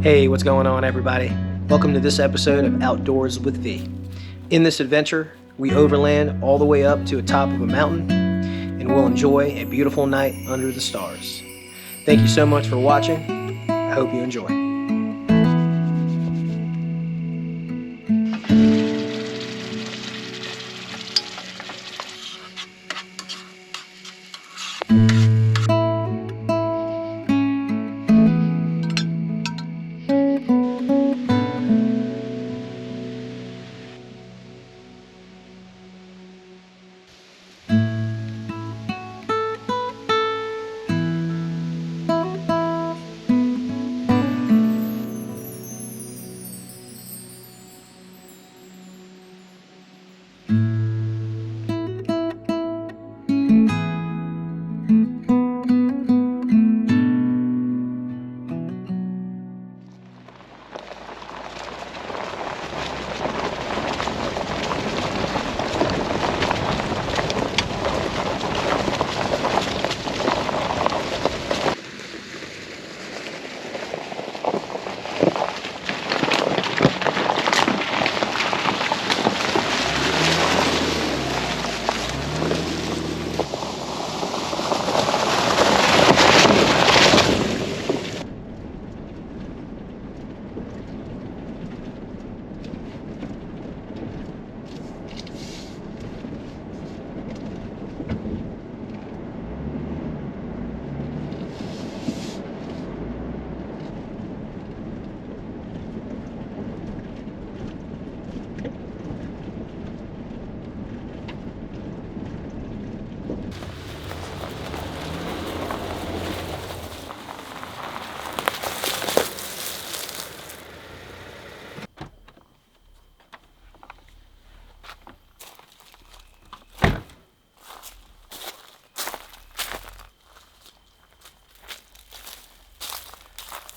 Hey, what's going on, everybody? Welcome to this episode of Outdoors with V. In this adventure, we overland all the way up to the top of a mountain, and we'll enjoy a beautiful night under the stars. Thank you so much for watching. I hope you enjoy.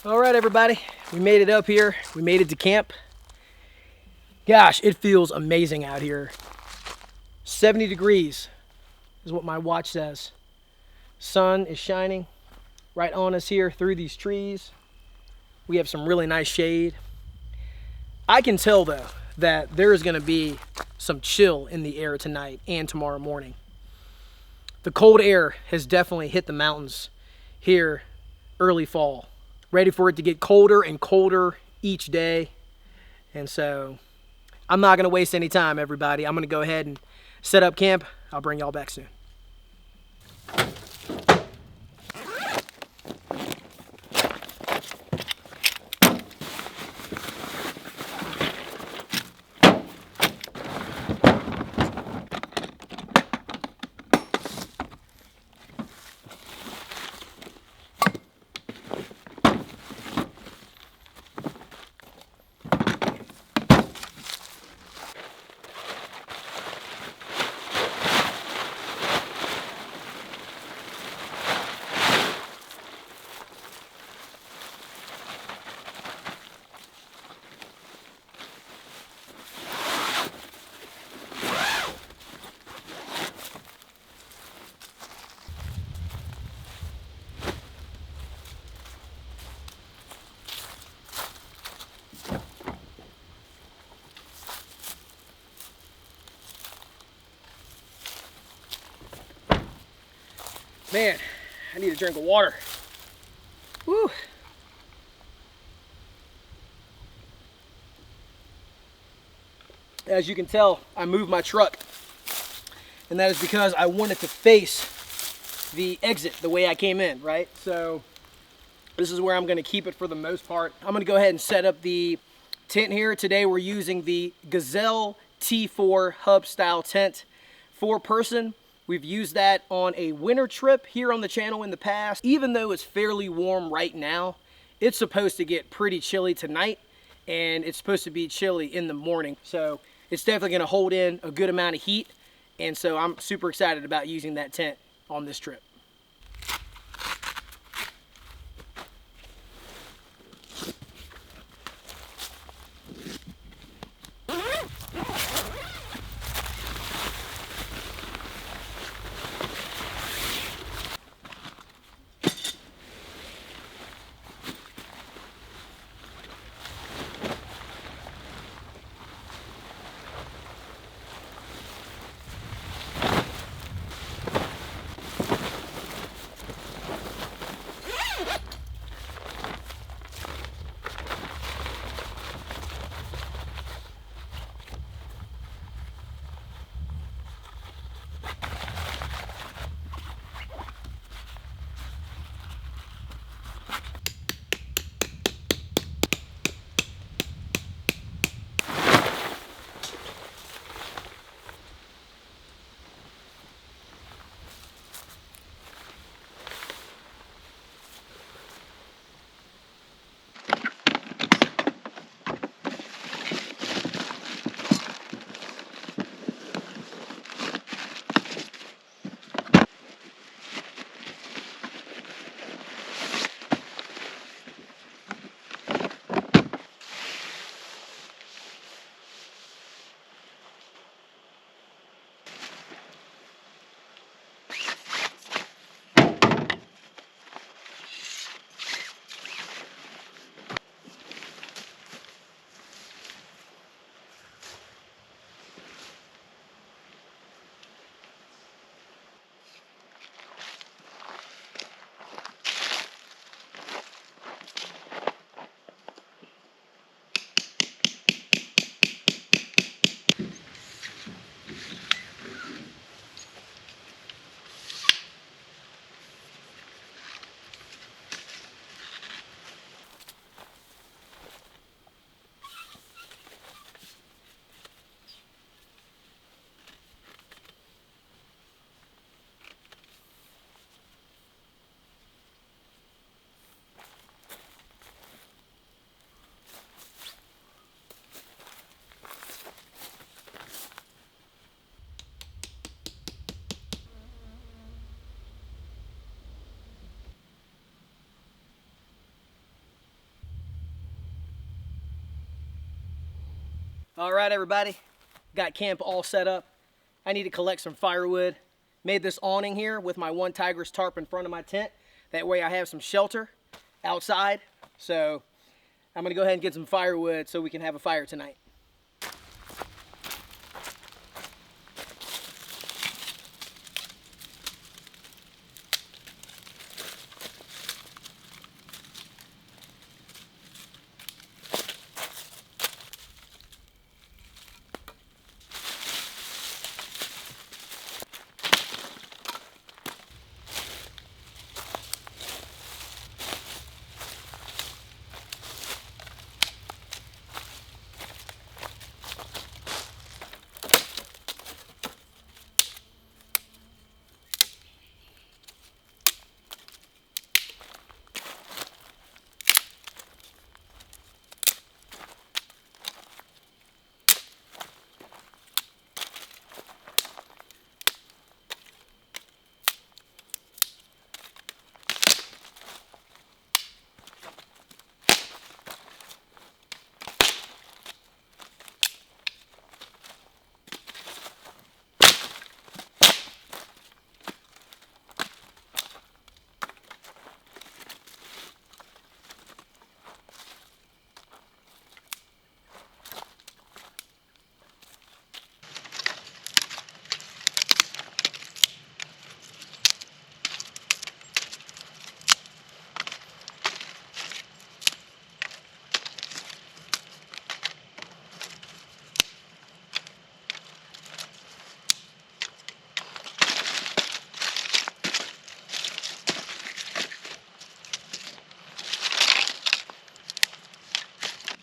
All right, everybody, we made it up here. We made it to camp. Gosh, it feels amazing out here. 70 degrees is what my watch says. Sun is shining right on us here through these trees. We have some really nice shade. I can tell, though, that there is going to be some chill in the air tonight and tomorrow morning. The cold air has definitely hit the mountains here early fall. Ready for it to get colder and colder each day. And so I'm not going to waste any time, everybody. I'm going to go ahead and set up camp. I'll bring y'all back soon. Man, I need a drink of water. Woo. As you can tell, I moved my truck, and that is because I wanted to face the exit the way I came in, right? So this is where I'm going to keep it for the most part. I'm going to go ahead and set up the tent here. Today we're using the Gazelle T4 hub style tent, 4-person. We've used that on a winter trip here on the channel in the past. Even though it's fairly warm right now, it's supposed to get pretty chilly tonight, and it's supposed to be chilly in the morning. So it's definitely gonna hold in a good amount of heat. And so I'm super excited about using that tent on this trip. All right, everybody, got camp all set up. I need to collect some firewood. Made this awning here with my one Tigress tarp in front of my tent. That way I have some shelter outside. So I'm gonna go ahead and get some firewood so we can have a fire tonight.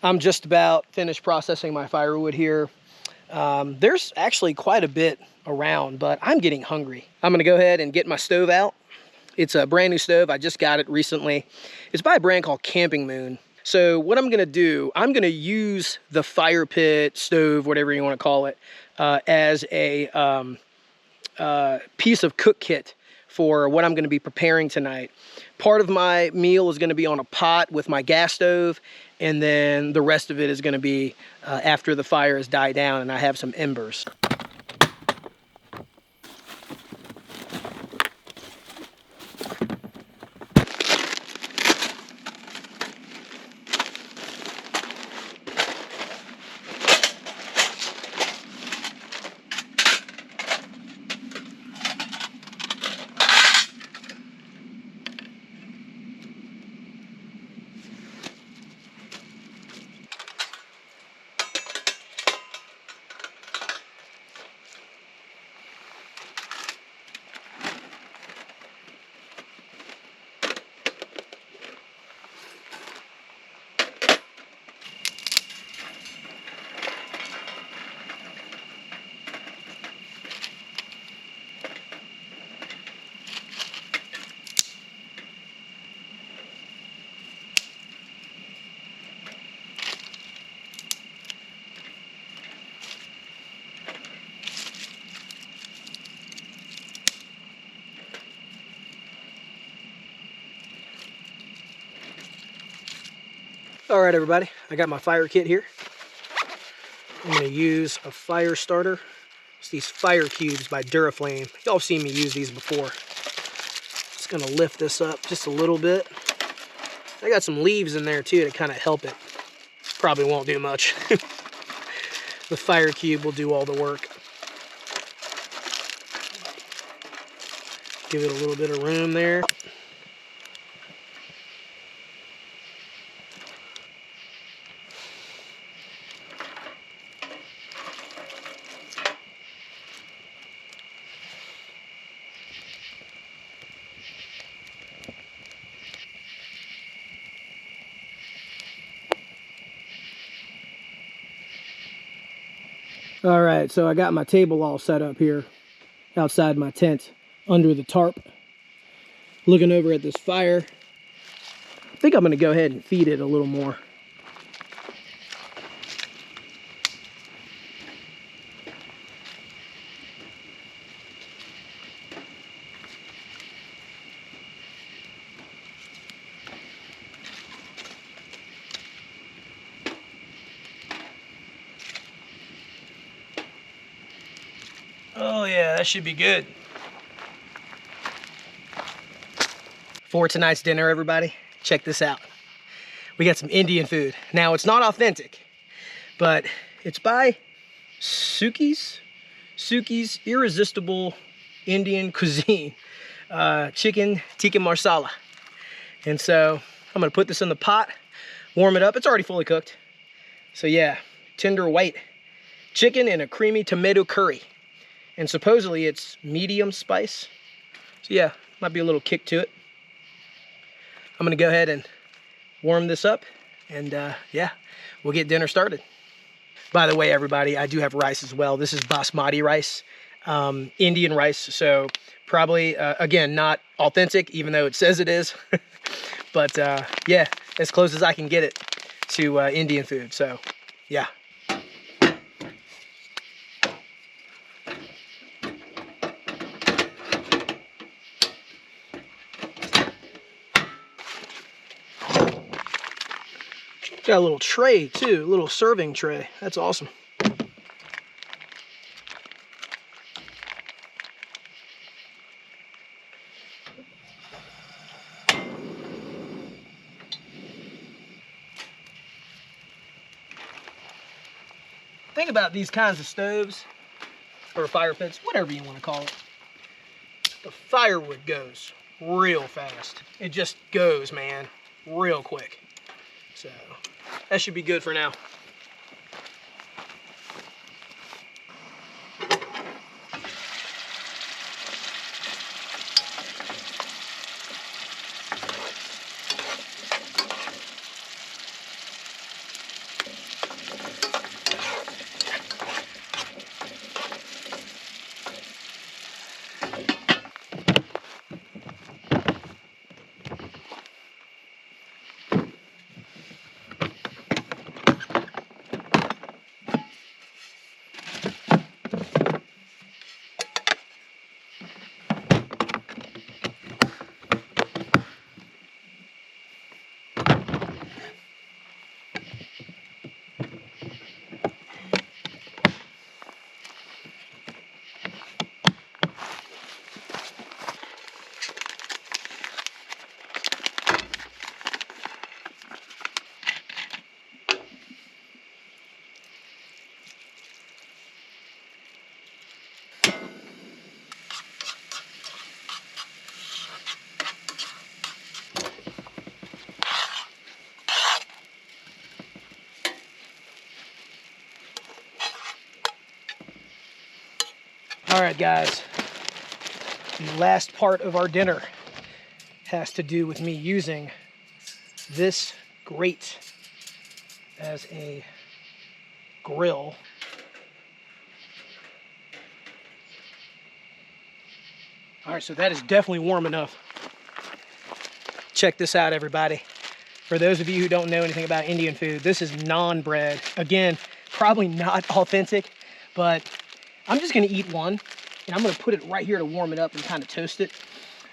I'm just about finished processing my firewood here. There's actually quite a bit around, but I'm getting hungry. I'm gonna go ahead and get my stove out. It's a brand new stove. I just got it recently. It's by a brand called Camping Moon. So what I'm gonna do, I'm gonna use the fire pit, stove, whatever you wanna call it, as a piece of cook kit for what I'm gonna be preparing tonight. Part of my meal is gonna be on a pot with my gas stove, and then the rest of it is gonna be after the fire has died down and I have some embers. All right, everybody, I got my fire kit here. I'm gonna use a fire starter. It's these fire cubes by Duraflame. Y'all have seen me use these before. Just gonna lift this up just a little bit. I got some leaves in there too to kind of help it. Probably won't do much. The fire cube will do all the work. Give it a little bit of room there. All right, so I got my table all set up here outside my tent under the tarp, looking over at this fire. I think I'm gonna go ahead and feed it a little more. That should be good. For tonight's dinner, everybody, check this out. We got some Indian food. Now, it's not authentic, but it's by Suki's Irresistible Indian Cuisine. Chicken tikka marsala. And so I'm gonna put this in the pot, warm it up. It's already fully cooked. So yeah, tender white chicken and a creamy tomato curry. And supposedly it's medium spice. So yeah, might be a little kick to it. I'm gonna go ahead and warm this up and yeah, we'll get dinner started. By the way, everybody, I do have rice as well. This is basmati rice, Indian rice. So probably, again, not authentic, even though it says it is. But yeah, as close as I can get it to Indian food. So yeah. Got a little tray too, a little serving tray. That's awesome. Think about these kinds of stoves or fire pits, whatever you want to call it. The firewood goes real fast. It just goes, man, real quick. So that should be good for now. All right, guys, the last part of our dinner has to do with me using this grate as a grill. All right, so that is definitely warm enough. Check this out, everybody. For those of you who don't know anything about Indian food, this is naan bread. Again, probably not authentic, but I'm just gonna eat one, and I'm gonna put it right here to warm it up and kind of toast it.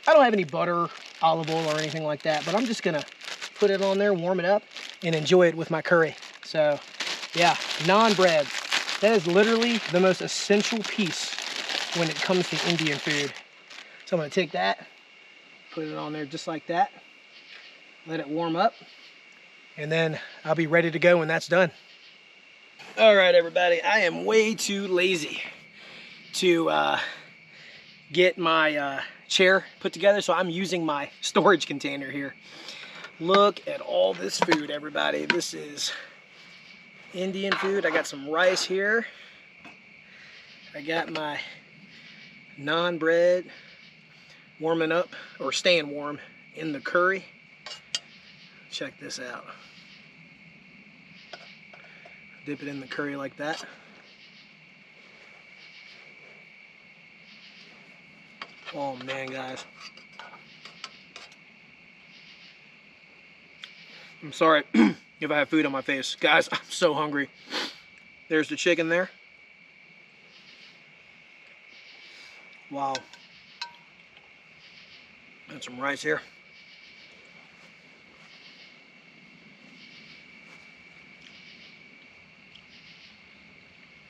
I don't have any butter, olive oil, or anything like that, but I'm just gonna put it on there, warm it up, and enjoy it with my curry. So, yeah, naan bread. That is literally the most essential piece when it comes to Indian food. So I'm gonna take that, put it on there just like that, let it warm up, and then I'll be ready to go when that's done. All right, everybody, I am way too lazy to get my chair put together, so I'm using my storage container here. Look at all this food, everybody. This is Indian food. I got some rice here. I got my naan bread warming up, or staying warm, in the curry. Check this out. Dip it in the curry like that. Oh man, guys. I'm sorry if I have food on my face. Guys, I'm so hungry. There's the chicken there. Wow. And some rice here.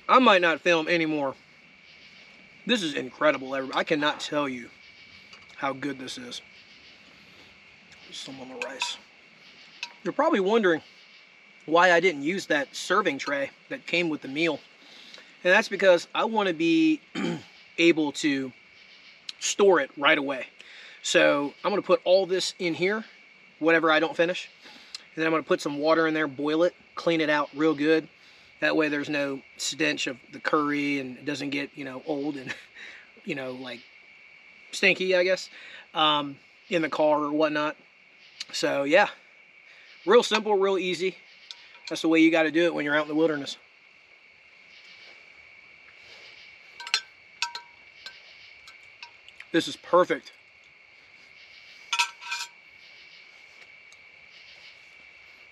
I might not film anymore This is incredible, everybody. I cannot tell you how good this is. Some on the rice. You're probably wondering why I didn't use that serving tray that came with the meal. And that's because I want to be able to store it right away. So I'm going to put all this in here, whatever I don't finish. And then I'm going to put some water in there, boil it, clean it out real good. That way there's no stench of the curry and it doesn't get, you know, old and, you know, like stinky, I guess, in the car or whatnot. So yeah, real simple, real easy. That's the way you got to do it when you're out in the wilderness. This is perfect.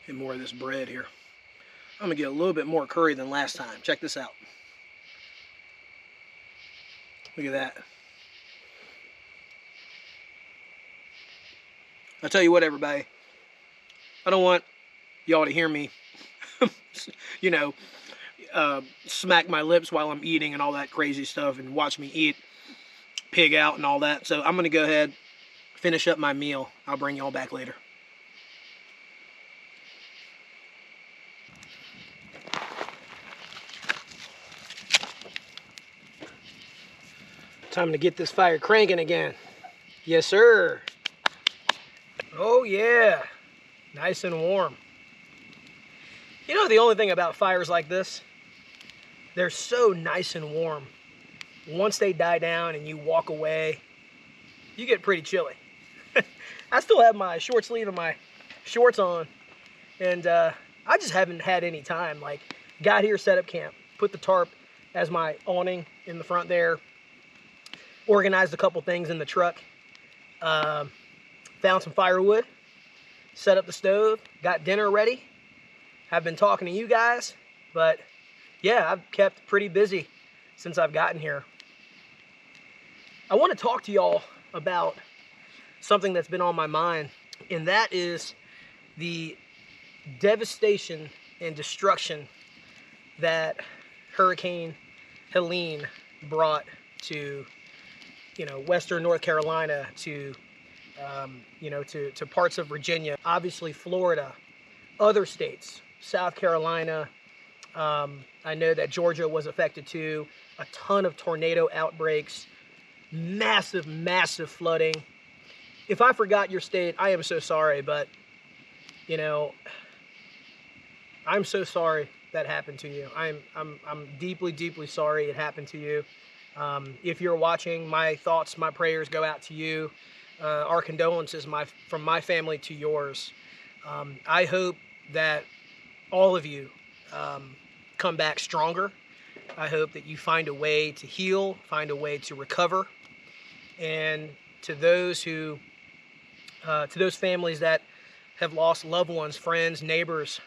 And more of this bread here. I'm gonna get a little bit more curry than last time. Check this out. Look at that. I'll tell you what, everybody. I don't want y'all to hear me, you know, smack my lips while I'm eating and all that crazy stuff and watch me eat pig out and all that. So I'm gonna go ahead, finish up my meal. I'll bring y'all back later. Time to get this fire cranking again. Yes, sir. Oh, yeah. Nice and warm. You know, the only thing about fires like this, they're so nice and warm. Once they die down and you walk away, you get pretty chilly. I still have my short sleeve and my shorts on, and I just haven't had any time. Like, got here, set up camp, put the tarp as my awning in the front there, organized a couple things in the truck, found some firewood, set up the stove, got dinner ready. I've been talking to you guys, but yeah, I've kept pretty busy since I've gotten here. I want to talk to y'all about something that's been on my mind, and that is the devastation and destruction that Hurricane Helene brought to, you know, Western North Carolina, to, you know, to parts of Virginia, obviously Florida, other states, South Carolina. I know that Georgia was affected too. A ton of tornado outbreaks, massive, massive flooding. If I forgot your state, I am so sorry, but, you know, I'm so sorry that happened to you. I'm deeply, deeply sorry it happened to you. If you're watching, my thoughts, my prayers go out to you. Our condolences from my family to yours. I hope that all of you come back stronger. I hope that you find a way to heal, find a way to recover. And to those who, to those families that have lost loved ones, friends, neighbors,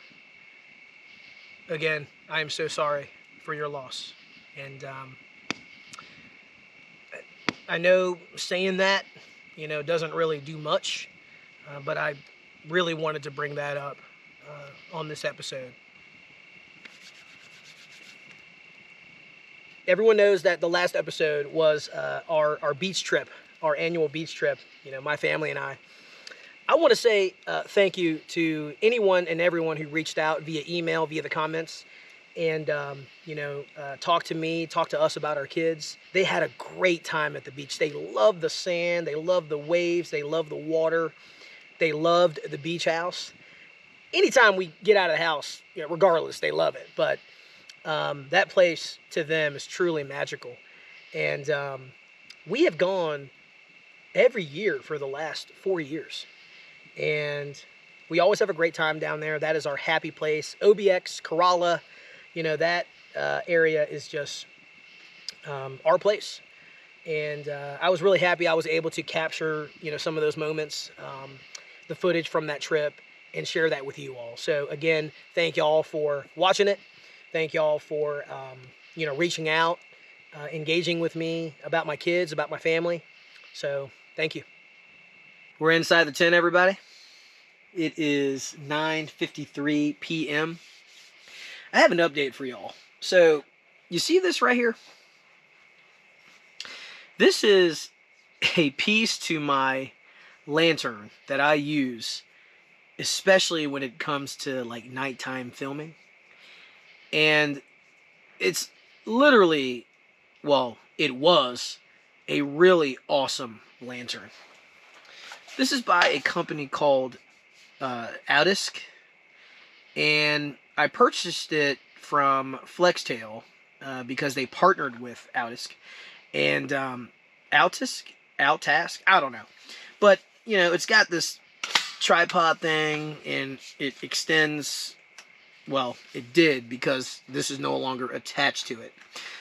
again, I am so sorry for your loss. And I know saying that, you know, doesn't really do much, but I really wanted to bring that up on this episode. Everyone knows that the last episode was our beach trip, our annual beach trip, you know, my family and I. I want to say thank you to anyone and everyone who reached out via email, via the comments, and, you know, talk to me, talk to us about our kids. They had a great time at the beach. They loved the sand. They loved the waves. They loved the water. They loved the beach house. Anytime we get out of the house, you know, regardless, they love it. But that place to them is truly magical. And we have gone every year for the last 4 years. And we always have a great time down there. That is our happy place. OBX, Corolla, you know, that area is just our place. And I was really happy I was able to capture, you know, some of those moments, the footage from that trip, and share that with you all. So again, thank y'all for watching it. Thank y'all for, you know, reaching out, engaging with me about my kids, about my family. So thank you. We're inside the tent, everybody. It is 9:53 p.m. I have an update for y'all. So you see this right here? This is a piece to my lantern that I use, especially when it comes to like nighttime filming. And it's literally, well, it was a really awesome lantern. This is by a company called Oudisk, and I purchased it from Flextail because they partnered with Oudisk. And Outtask, I don't know. But, you know, it's got this tripod thing, and it extends, well, it did, because this is no longer attached to it.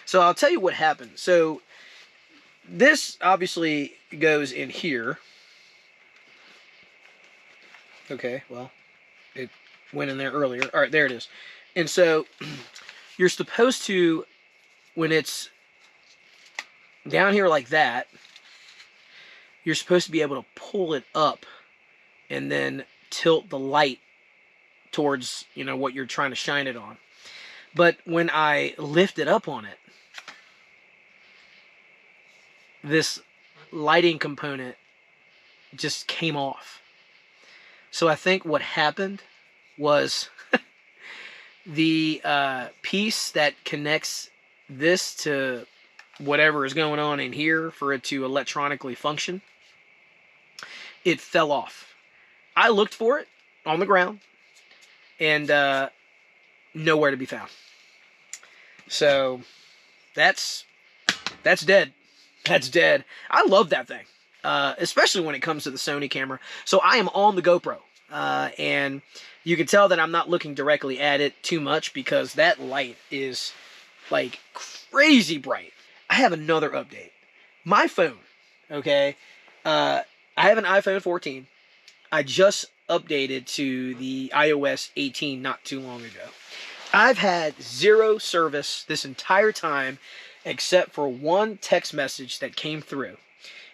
So I'll tell you what happened. So this obviously goes in here. Okay, well, it went in there earlier. All right, there it is. And so you're supposed to, when it's down here like that, you're supposed to be able to pull it up and then tilt the light towards, you know, what you're trying to shine it on. But when I lift it up on it, this lighting component just came off. So I think what happened was the piece that connects this to whatever is going on in here for it to electronically function, it fell off. I looked for it on the ground, and nowhere to be found. So that's dead. That's dead. I love that thing, especially when it comes to the Sony camera. So I am on the GoPro, and you can tell that I'm not looking directly at it too much because that light is like crazy bright. I have another update. My phone, okay? I have an iPhone 14. I just updated to the iOS 18 not too long ago. I've had zero service this entire time except for one text message that came through,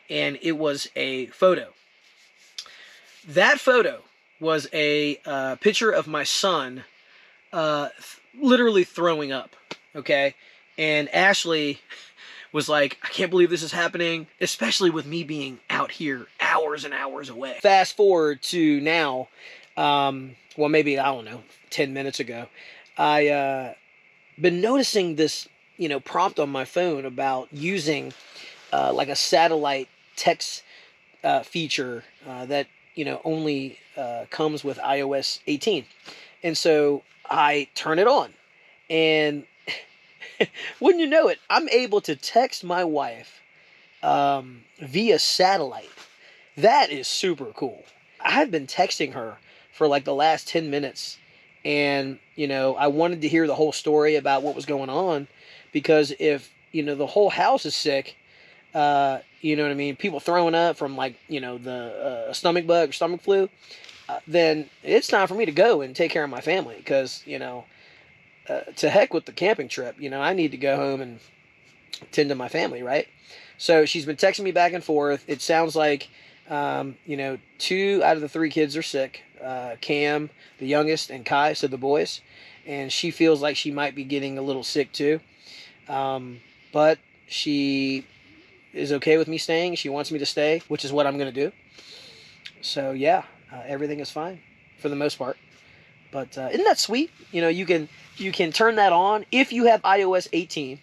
and it was a photo. That photo was a picture of my son literally throwing up, okay? And Ashley was like, I can't believe this is happening, especially with me being out here hours and hours away. Fast forward to now, well, maybe, I don't know, 10 minutes ago, I been noticing this, you know, prompt on my phone about using like a satellite text feature that, you know, only comes with iOS 18. And so I turn it on, and wouldn't you know it, I'm able to text my wife via satellite. That is super cool. I've been texting her for like the last 10 minutes, and, you know, I wanted to hear the whole story about what was going on, because if, you know, the whole house is sick, you know what I mean, people throwing up from, like, you know, the stomach bug or stomach flu, then it's time for me to go and take care of my family, because, you know, to heck with the camping trip. You know, I need to go home and tend to my family, right? So she's been texting me back and forth. It sounds like, you know, 2 out of the 3 kids are sick. Cam, the youngest, and Kai, so the boys. And she feels like she might be getting a little sick too. But she is okay with me staying. She wants me to stay, which is what I'm going to do. So yeah, everything is fine for the most part. But isn't that sweet? You know, you can turn that on if you have iOS 18,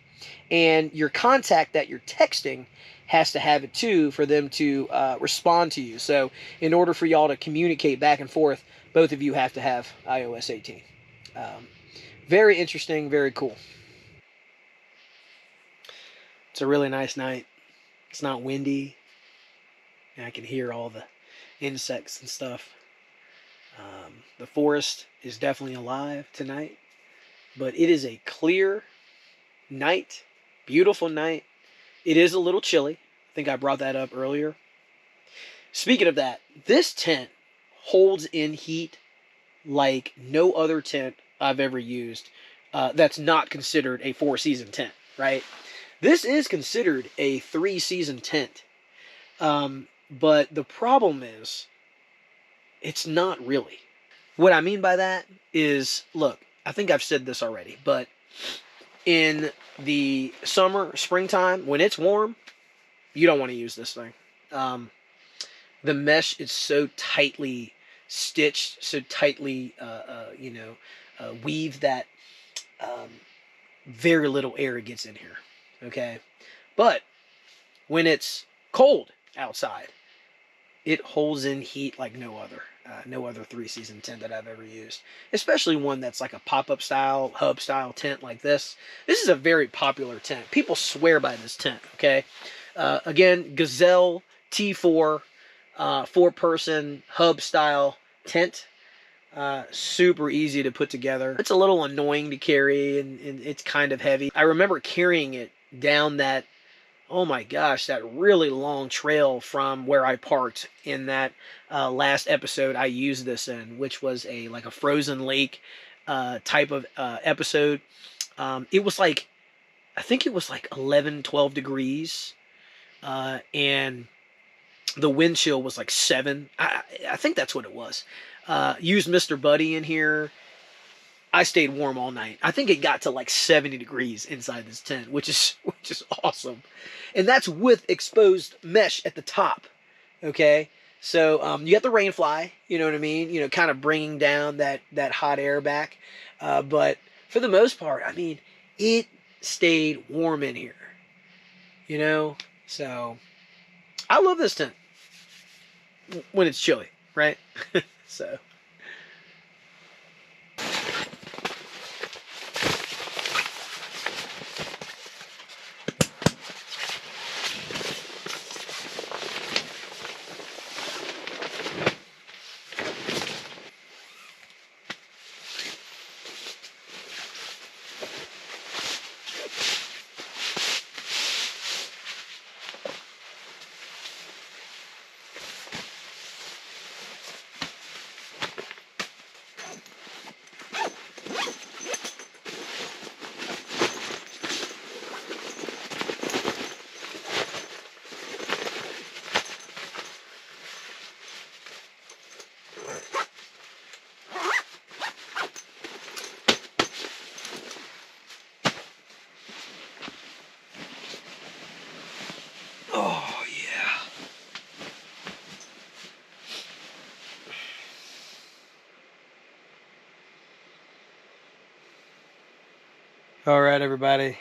and your contact that you're texting has to have it too for them to respond to you. So in order for y'all to communicate back and forth, both of you have to have iOS 18. Very interesting, very cool. It's a really nice night. It's not windy, and I can hear all the insects and stuff. The forest is definitely alive tonight, but it is a clear night, beautiful night. It is a little chilly. I think I brought that up earlier. Speaking of that, this tent holds in heat like no other tent I've ever used that's not considered a 4-season tent, right? This is considered a 3-season tent. But the problem is, it's not really. What I mean by that is, look, I think I've said this already, but in the summer, springtime, when it's warm, you don't want to use this thing. The mesh is so tightly stitched, so tightly, weaved that um, very little air gets in here. Okay, but when it's cold outside, it holds in heat like no other. No other three-season tent that I've ever used, especially one that's like a pop-up style, hub style tent like this. This is a very popular tent. People swear by this tent. Okay, again, Gazelle T4, 4-person hub style tent. Super easy to put together. It's a little annoying to carry, and it's kind of heavy. I remember carrying it down that, oh my gosh, that really long trail from where I parked in that last episode I used this in, which was like a frozen lake type of episode. It was like, I think it was like 11, 12 degrees, and the wind chill was like 7. I think that's what it was. Used Mr. Buddy in here. I stayed warm all night. I think it got to like 70 degrees inside this tent, which is awesome. And that's with exposed mesh at the top. Okay, so you got the rain fly. You know what I mean? You know, kind of bringing down that hot air back. But for the most part, I mean, it stayed warm in here. You know, so I love this tent when it's chilly, right? So. Oh, yeah. All right, everybody.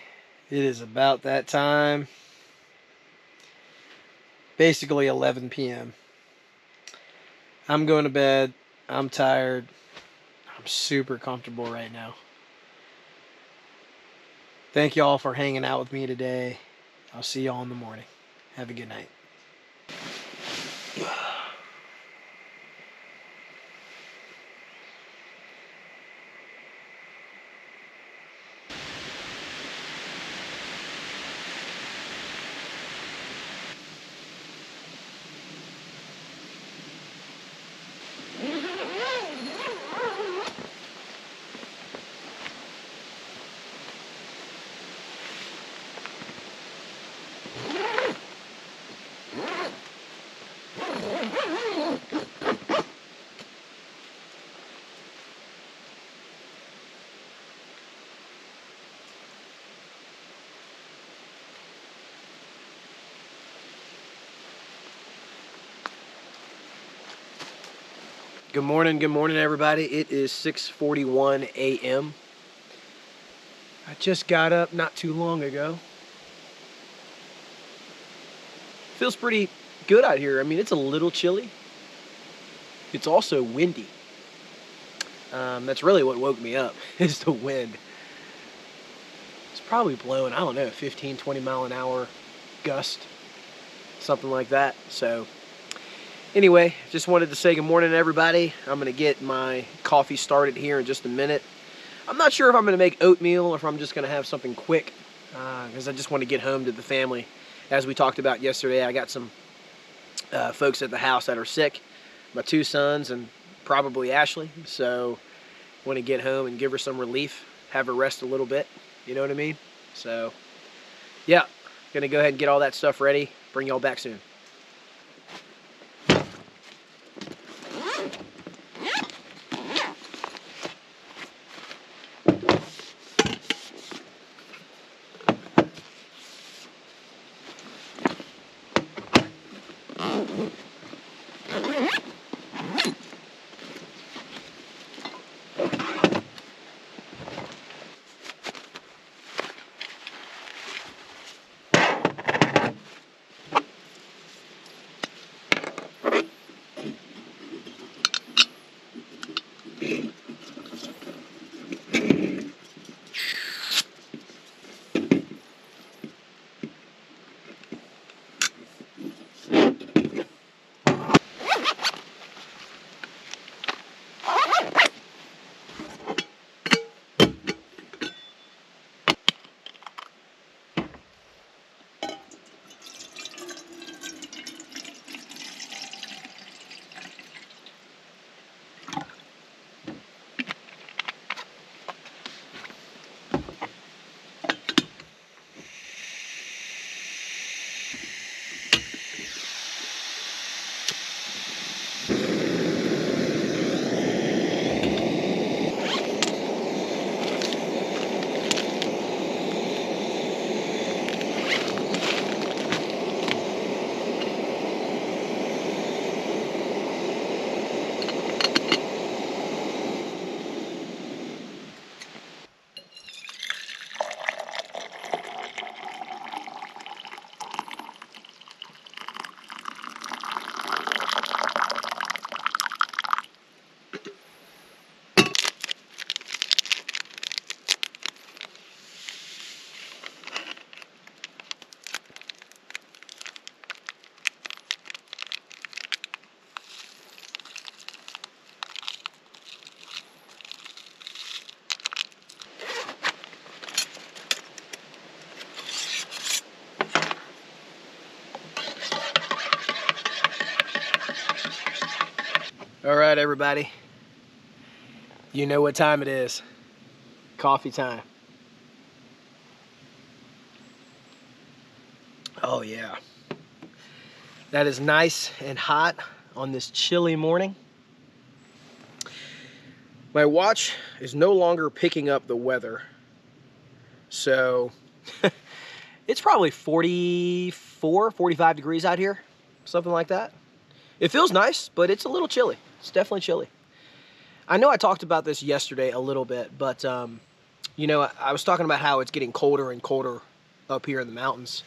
It is about that time. Basically 11 p.m. I'm going to bed. I'm tired. I'm super comfortable right now. Thank you all for hanging out with me today. I'll see you all in the morning. Have a good night. Good morning, everybody. It is 6:41 a.m. I just got up not too long ago. Feels pretty good out here. I mean, it's a little chilly. It's also windy. That's really what woke me up, is the wind. It's probably blowing, I don't know, 15, 20 mile an hour gust, something like that. So anyway, just wanted to say good morning to everybody. I'm going to get my coffee started here in just a minute. I'm not sure if I'm going to make oatmeal or if I'm just going to have something quick, because I just want to get home to the family. As we talked about yesterday, I got some folks at the house that are sick, my 2 sons and probably Ashley. So want to get home and give her some relief, have her rest a little bit. You know what I mean? So yeah, going to go ahead and get all that stuff ready. Bring y'all back soon. everybody. You know what time it is. Coffee time. Oh yeah. That is nice and hot on this chilly morning. My watch is no longer picking up the weather. So it's probably 44, 45 degrees out here. Something like that. It feels nice, but it's a little chilly. It's definitely chilly. I know I talked about this yesterday a little bit, but you know, I was talking about how it's getting colder and colder up here in the mountains.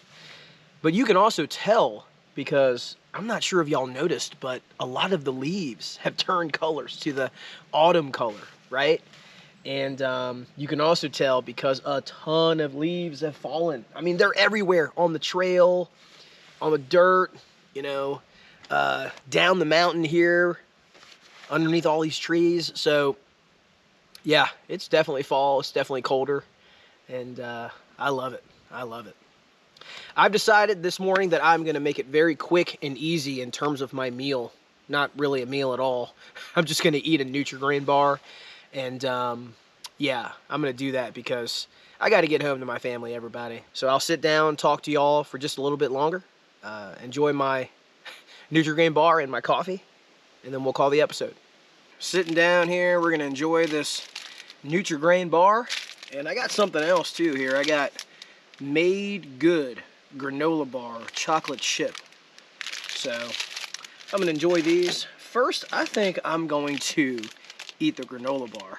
But you can also tell, because I'm not sure if y'all noticed, but a lot of the leaves have turned colors to the autumn color, right? And you can also tell because a ton of leaves have fallen. I mean, they're everywhere, on the trail, on the dirt, you know, down the mountain here, underneath all these trees. So yeah, it's definitely fall. It's definitely colder. And I love it. I love it. I've decided this morning that I'm going to make it very quick and easy in terms of my meal. Not really a meal at all. I'm just going to eat a Nutri-Grain bar. And yeah, I'm going to do that because I got to get home to my family, everybody. So I'll sit down, talk to y'all for just a little bit longer. Enjoy my Nutri-Grain bar and my coffee. And then we'll call the episode. Sitting down here, we're going to enjoy this Nutri-Grain bar. And I got something else too here. I got Made Good granola bar, chocolate chip. So I'm going to enjoy these. First, I think I'm going to eat the granola bar,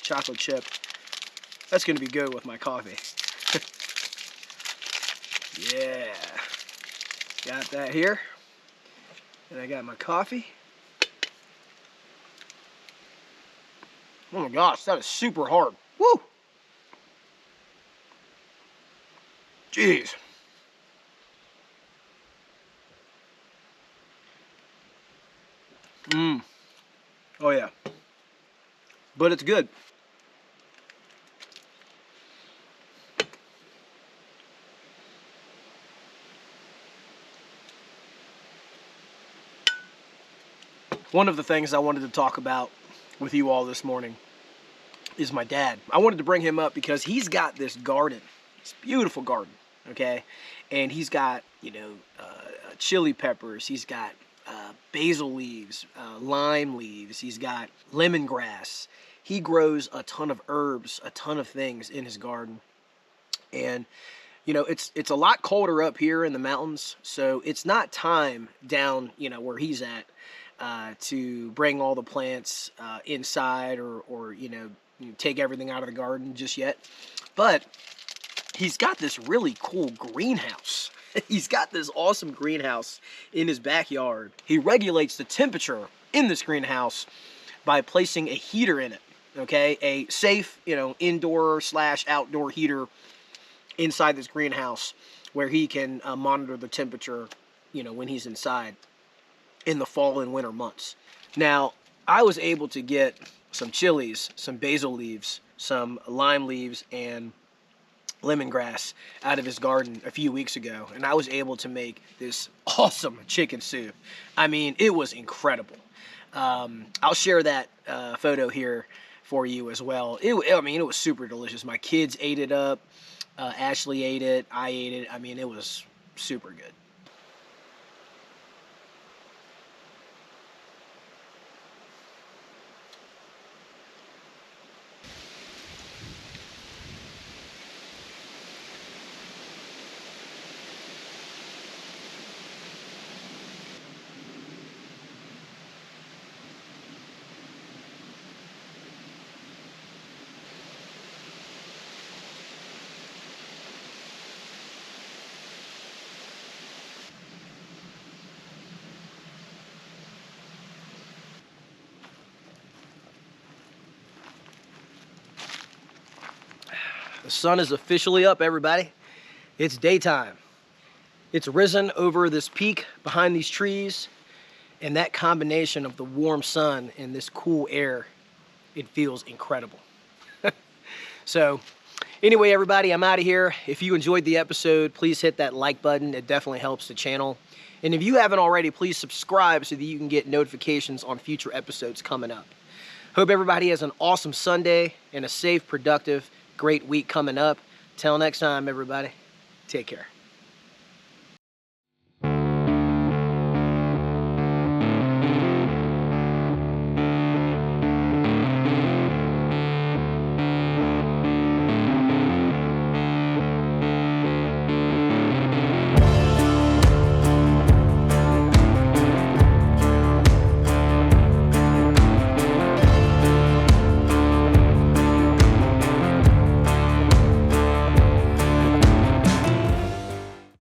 chocolate chip. That's going to be good with my coffee. Yeah. Got that here. And I got my coffee. Oh my gosh, that is super hard. Woo! Jeez. Oh yeah. But it's good. One of the things I wanted to talk about with you all this morning is my dad. I wanted to bring him up because he's got this garden. It's a beautiful garden, okay? And he's got, you know, chili peppers. He's got basil leaves, lime leaves. He's got lemongrass. He grows a ton of herbs, a ton of things in his garden. And, you know, it's a lot colder up here in the mountains, so it's not time down, you know, where he's at to bring all the plants inside or you know, take everything out of the garden just yet. But he's got this really cool greenhouse. He's got this awesome greenhouse in his backyard. He regulates the temperature in this greenhouse by placing a heater in it, okay? A safe, you know, indoor/outdoor heater inside this greenhouse where he can monitor the temperature, you know, when he's inside in the fall and winter months. Now, I was able to get some chilies, some basil leaves, some lime leaves, and lemongrass out of his garden a few weeks ago, and I was able to make this awesome chicken soup. I mean, it was incredible. I'll share that photo here for you as well. I mean, it was super delicious. My kids ate it up. Ashley ate it. I ate it. I mean, it was super good. The sun is officially up, everybody. It's daytime. It's risen over this peak behind these trees, and that combination of the warm sun and this cool air, it feels incredible. So Anyway, everybody, I'm out of here. If you enjoyed the episode, please hit that like button. It definitely helps the channel. And if you haven't already, please subscribe so that you can get notifications on future episodes coming up. Hope everybody has an awesome Sunday and a safe, productive, great week coming up. Till next time, everybody, take care.